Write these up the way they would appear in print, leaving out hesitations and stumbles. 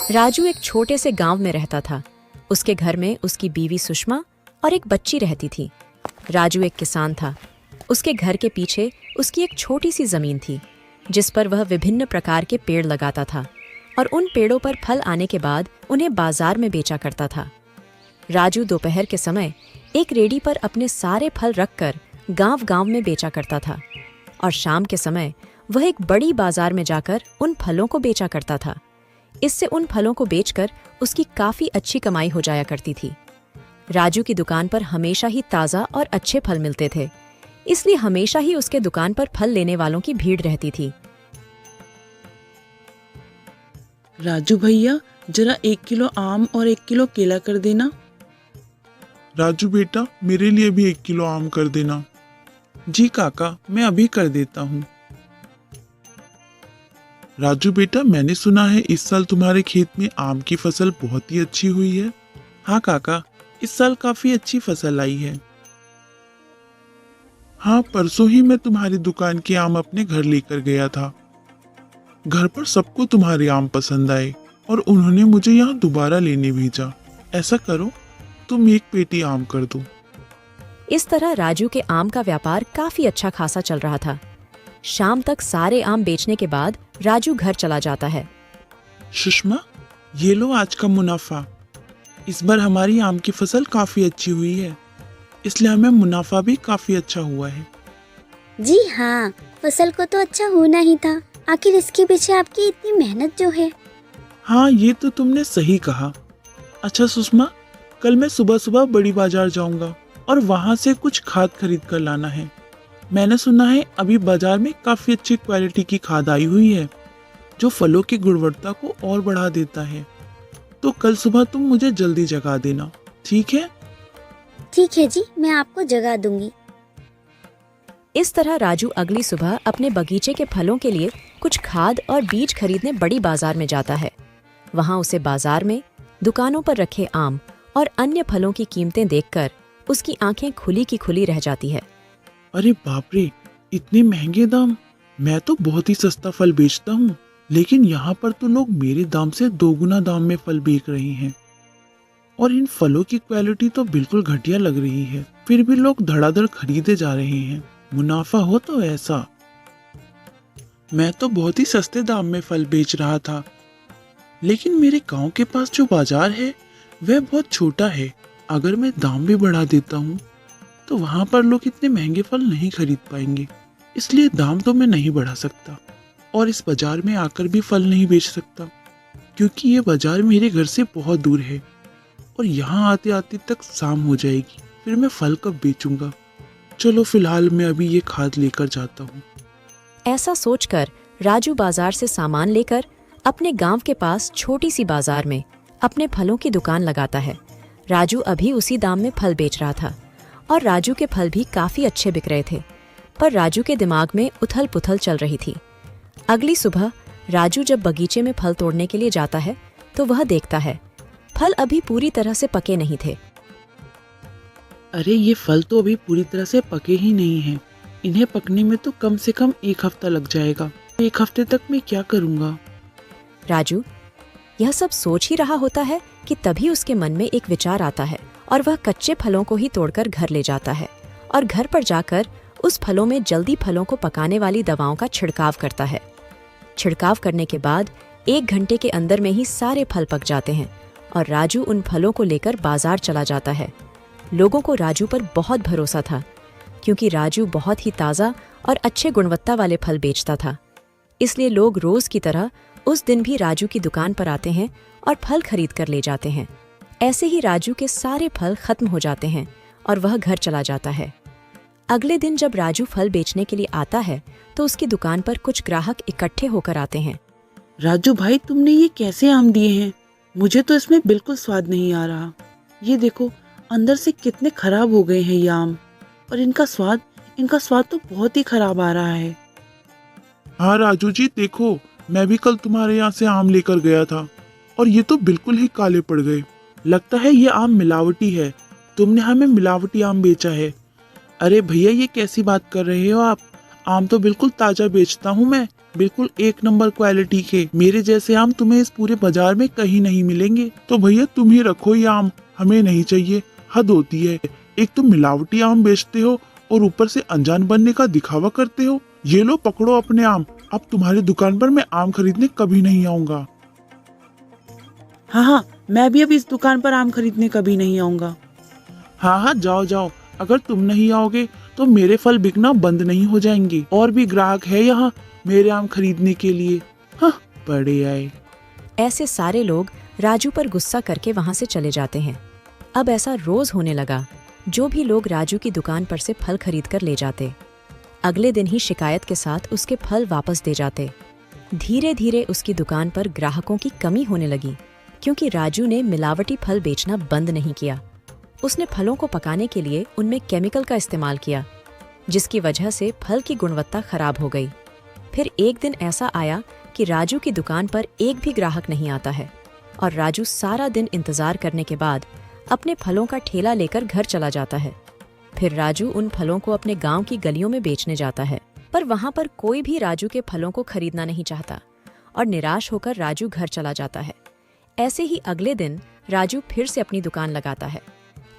राजू एक छोटे से गांव में रहता था। उसके घर में उसकी बीवी सुषमा और एक बच्ची रहती थी। राजू एक किसान था। उसके घर के पीछे उसकी एक छोटी सी जमीन थी जिस पर वह विभिन्न प्रकार के पेड़ लगाता था और उन पेड़ों पर फल आने के बाद उन्हें बाजार में बेचा करता था। राजू दोपहर के समय एक रेडी पर अपने सारे फल रखकर गांव-गांव में बेचा करता था और शाम के समय वह एक बड़ी बाजार में जाकर उन फलों को बेचा करता था। इससे उन फलों को बेचकर उसकी काफी अच्छी कमाई हो जाया करती थी। राजू की दुकान पर हमेशा ही ताज़ा और अच्छे फल मिलते थे, इसलिए हमेशा ही उसके दुकान पर फल लेने वालों की भीड़ रहती थी। राजू भैया, जरा 1 किलो आम और 1 किलो केला कर देना। राजू बेटा, मेरे लिए भी 1 किलो आम कर देना। जी काका, मैं अभी कर देता हूँ। राजू बेटा, मैंने सुना है इस साल तुम्हारे खेत में आम की फसल बहुत ही अच्छी हुई है। हाँ काका, इस साल काफी अच्छी फसल आई है। हाँ, परसों ही मैं तुम्हारी दुकान के आम अपने घर लेकर गया था। घर पर सबको तुम्हारे आम पसंद आए और उन्होंने मुझे यहाँ दोबारा लेने भेजा। ऐसा करो, तुम 1 पेटी आम कर दो। इस तरह राजू के आम का व्यापार काफी अच्छा खासा चल रहा था। शाम तक सारे आम बेचने के बाद राजू घर चला जाता है। सुषमा, ये लो आज का मुनाफा। इस बार हमारी आम की फसल काफी अच्छी हुई है, इसलिए हमें मुनाफा भी काफी अच्छा हुआ है। जी हाँ, फसल को तो अच्छा होना ही था। आखिर इसके पीछे आपकी इतनी मेहनत जो है। हाँ, ये तो तुमने सही कहा। अच्छा सुषमा, कल मैं सुबह सुबह बड़ी बाजार जाऊंगा और वहाँ से कुछ खाद खरीद कर लाना है। मैंने सुना है अभी बाजार में काफी अच्छी क्वालिटी की खाद आई हुई है जो फलों की गुणवत्ता को और बढ़ा देता है। तो कल सुबह तुम मुझे जल्दी जगा देना, ठीक है? ठीक है जी, मैं आपको जगा दूंगी। इस तरह राजू अगली सुबह अपने बगीचे के फलों के लिए कुछ खाद और बीज खरीदने बड़ी बाजार में जाता है। वहाँ उसे बाजार में दुकानों पर रखे आम और अन्य फलों की कीमतें देखकर उसकी आंखें खुली की खुली रह जाती है। अरे बाप रे, इतने महंगे दाम! मैं तो बहुत ही सस्ता फल बेचता हूँ, लेकिन यहाँ पर तो लोग मेरे दाम से 2 गुना दाम में फल बेच रहे हैं और इन फलों की क्वालिटी तो बिल्कुल घटिया लग रही है, फिर भी लोग धड़ाधड़ खरीदे जा रहे हैं। मुनाफा हो तो ऐसा। मैं तो बहुत ही सस्ते दाम में फल बेच रहा था, लेकिन मेरे गांव के पास जो बाजार है वह बहुत छोटा है। अगर मैं दाम भी बढ़ा देता हूँ तो वहाँ पर लोग इतने महंगे फल नहीं खरीद पाएंगे, इसलिए दाम तो मैं नहीं बढ़ा सकता और इस बाजार में आकर भी फल नहीं बेच सकता, क्योंकि ये बाजार मेरे घर से बहुत दूर है और यहाँ आते आते तक शाम हो जाएगी। फिर मैं फल कब बेचूंगा? चलो फिलहाल मैं अभी ये खाद लेकर जाता हूँ। ऐसा सोचकर राजू बाजार से सामान लेकर अपने गांव के पास छोटी सी बाजार में अपने फलों की दुकान लगाता है। राजू अभी उसी दाम में फल बेच रहा था और राजू के फल भी काफी अच्छे बिक रहे थे, पर राजू के दिमाग में उथल पुथल चल रही थी। अगली सुबह राजू जब बगीचे में फल तोड़ने के लिए जाता है तो वह देखता है फल अभी पूरी तरह से पके नहीं थे। अरे, ये फल तो अभी पूरी तरह से पके ही नहीं हैं। इन्हें पकने में तो कम से कम 1 हफ्ता लग जाएगा। 1 हफ्ते तक मैं क्या करूँगा? राजू यह सब सोच ही रहा होता है कि तभी उसके मन में एक विचार आता है और वह कच्चे फलों को ही तोड़कर घर ले जाता है और घर पर जाकर उस फलों में जल्दी फलों को पकाने वाली दवाओं का छिड़काव करता है। छिड़काव करने के बाद 1 घंटे के अंदर में ही सारे फल पक जाते हैं और राजू उन फलों को लेकर बाजार चला जाता है। लोगों को राजू पर बहुत भरोसा था, क्योंकि राजू बहुत ही ताज़ा और अच्छे गुणवत्ता वाले फल बेचता था। इसलिए लोग रोज की तरह उस दिन भी राजू की दुकान पर आते हैं और फल खरीद कर ले जाते हैं। ऐसे ही राजू के सारे फल खत्म हो जाते हैं और वह घर चला जाता है। अगले दिन जब राजू फल बेचने के लिए आता है तो उसकी दुकान पर कुछ ग्राहक इकट्ठे होकर आते हैं। राजू भाई, तुमने ये कैसे आम दिए हैं? मुझे तो इसमें बिल्कुल स्वाद नहीं आ रहा। ये देखो, अंदर से कितने खराब हो गए हैं ये आम, और इनका स्वाद तो बहुत ही खराब आ रहा है। हाँ राजू जी, देखो, मैं भी कल तुम्हारे यहाँ से आम लेकर गया था और ये तो बिल्कुल ही काले पड़ गए। लगता है ये आम मिलावटी है। तुमने हमें मिलावटी आम बेचा है। अरे भैया, ये कैसी बात कर रहे हो आप? आम तो बिल्कुल ताजा बेचता हूँ मैं। बिल्कुल 1 नंबर क्वालिटी के। मेरे जैसे आम तुम्हें इस पूरे बाजार में कहीं नहीं मिलेंगे। तो भैया तुम ही रखो ये आम, हमें नहीं चाहिए। हद होती है, एक तो मिलावटी आम बेचते हो और ऊपर से अनजान बनने का दिखावा करते हो। ये लो पकड़ो अपने आम, अब तुम्हारी दुकान पर मैं आम खरीदने कभी नहीं आऊंगा। हाँ हाँ, मैं भी अब इस दुकान पर आम खरीदने कभी नहीं आऊंगा। हाँ हाँ जाओ जाओ, अगर तुम नहीं आओगे तो मेरे फल बिकना बंद नहीं हो जाएंगे। और भी ग्राहक है यहाँ मेरे आम खरीदने के लिए। हाँ, बड़े आए। ऐसे सारे लोग राजू पर गुस्सा करके वहां से चले जाते हैं। अब ऐसा रोज होने लगा। जो भी लोग राजू की दुकान पर से फल खरीद कर ले जाते, अगले दिन ही शिकायत के साथ उसके फल वापस दे जाते। धीरे धीरे उसकी दुकान पर ग्राहकों की कमी होने लगी, क्योंकि राजू ने मिलावटी फल बेचना बंद नहीं किया। उसने फलों को पकाने के लिए उनमें केमिकल का इस्तेमाल किया, जिसकी वजह से फल की गुणवत्ता खराब हो गई। फिर एक दिन ऐसा आया कि राजू की दुकान पर एक भी ग्राहक नहीं आता है और राजू सारा दिन इंतजार करने के बाद अपने फलों का ठेला लेकर घर चला जाता है। फिर राजू उन फलों को अपने गांव की गलियों में बेचने जाता है, पर वहां पर कोई भी राजू के फलों को खरीदना नहीं चाहता और निराश होकर राजू घर चला जाता है। ऐसे ही अगले दिन राजू फिर से अपनी दुकान लगाता है,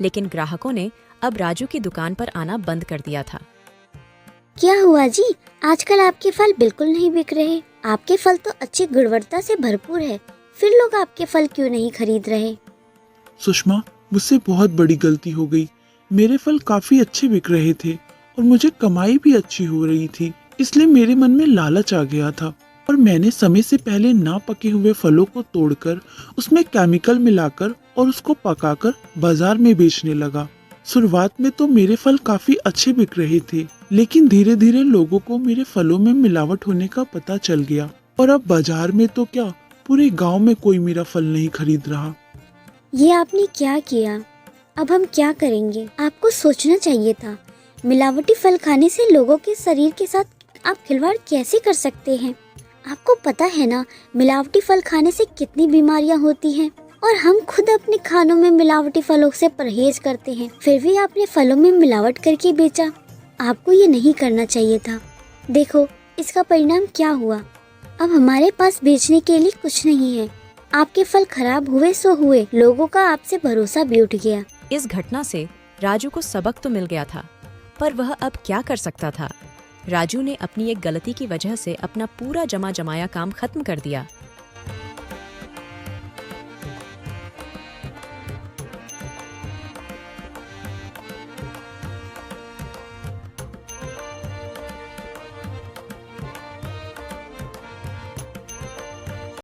लेकिन ग्राहकों ने अब राजू की दुकान पर आना बंद कर दिया था। क्या हुआ जी, आजकल आपके फल बिल्कुल नहीं बिक रहे। आपके फल तो अच्छी गुणवत्ता से भरपूर है, फिर लोग आपके फल क्यों नहीं खरीद रहे? सुषमा, मुझसे बहुत बड़ी गलती हो गई। मेरे फल काफी अच्छे बिक रहे थे और मुझे कमाई भी अच्छी हो रही थी, इसलिए मेरे मन में लालच आ गया था और मैंने समय से पहले ना पके हुए फलों को तोड़कर उसमें केमिकल मिलाकर और उसको पकाकर बाजार में बेचने लगा। शुरुआत में तो मेरे फल काफी अच्छे बिक रहे थे, लेकिन धीरे धीरे लोगों को मेरे फलों में मिलावट होने का पता चल गया और अब बाजार में तो क्या, पूरे गांव में कोई मेरा फल नहीं खरीद रहा। ये आपने क्या किया? अब हम क्या करेंगे? आपको सोचना चाहिए था। मिलावटी फल खाने से लोगों के शरीर के साथ आप खिलवाड़ कैसे कर सकते हैं? आपको पता है ना, मिलावटी फल खाने से कितनी बीमारियां होती हैं, और हम खुद अपने खानों में मिलावटी फलों से परहेज करते हैं, फिर भी आपने फलों में मिलावट करके बेचा। आपको ये नहीं करना चाहिए था। देखो इसका परिणाम क्या हुआ। अब हमारे पास बेचने के लिए कुछ नहीं है। आपके फल खराब हुए सो हुए, लोगों का आपसे भरोसा भी उठ गया। इस घटना से राजू को सबक तो मिल गया था, पर वह अब क्या कर सकता था। राजू ने अपनी एक गलती की वजह से अपना पूरा जमा जमाया काम खत्म कर दिया